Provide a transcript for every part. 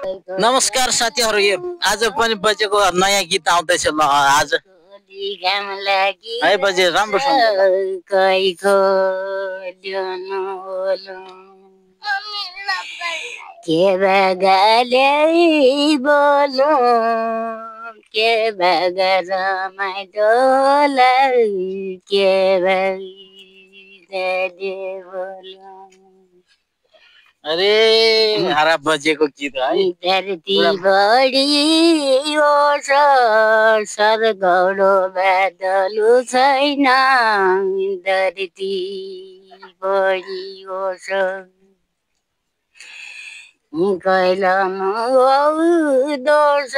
नमस्कार साथीहरु, यो आज पनि बजेको नयाँ गीत आउँदैछ ल आज है बजे राम्रोसँग के बगले बोलो के बगर मैं डोला के बगले बोलो अरे हरा बजेको गीत है धरती बढी ओस सरगौडो बादलु छैन धरती बढी ओस कैलानु दोष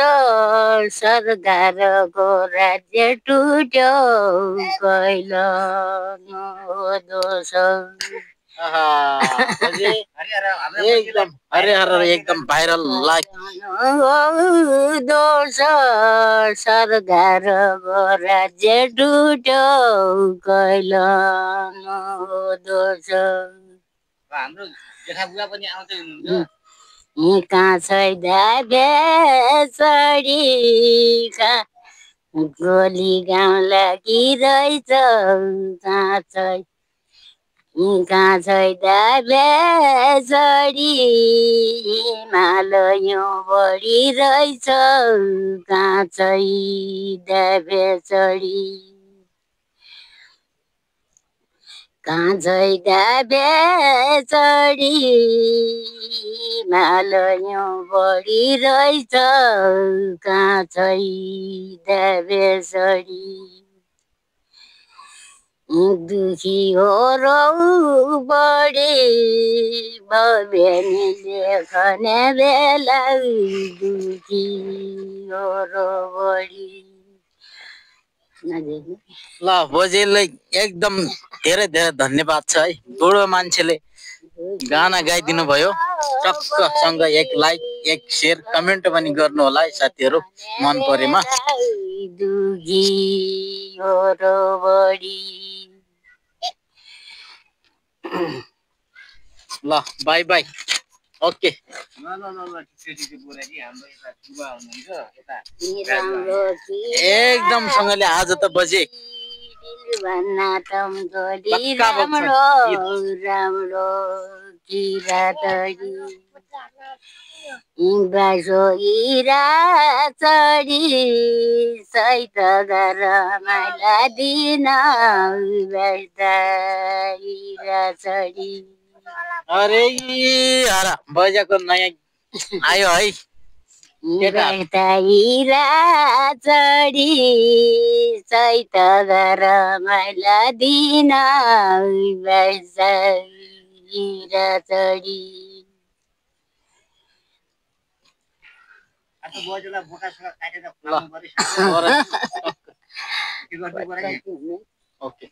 सरकारको राज्य टुट्यो कैलानु दोष एकदम भाइरल लाइक दोष सरकारको राज्य टुट्यो कैलानु दोष हाम्रो जेठाबुवा पनि आउँदै हुनुहुन्छ काँचै बेसरी गोली गाउँला कि रहेछ काँचै बेसरी हिमालय बढी रहेछ काँचै बेसरी काँचै बेसरी हिमालय बढी रहेछ काँचै बेसरी दुखी हो रौ बढी भव्यनी लेखने बेला दुखी हो रौ बढी ल बजेलाई एकदम धेरै धेरै धन्यवाद छ है बुढो मान्छेले गाना गाइदिनु भयो टक्कसँग एक लाइक एक शेयर कमेन्ट पनि गर्नु होला है साथीहरु मन परेमा दुखी हो रौ बढी ल बाई बाई ओके एकदम सँगले आज त बजे भन्ना तम गरी राम्रो राम्रो किरातरी बासो इरा चढी सैत गर माला दिन इरा चढी अरे हरा बजाको नयाँ आयो है इरा चढी सैत गर माला दिन इरा चढी ओके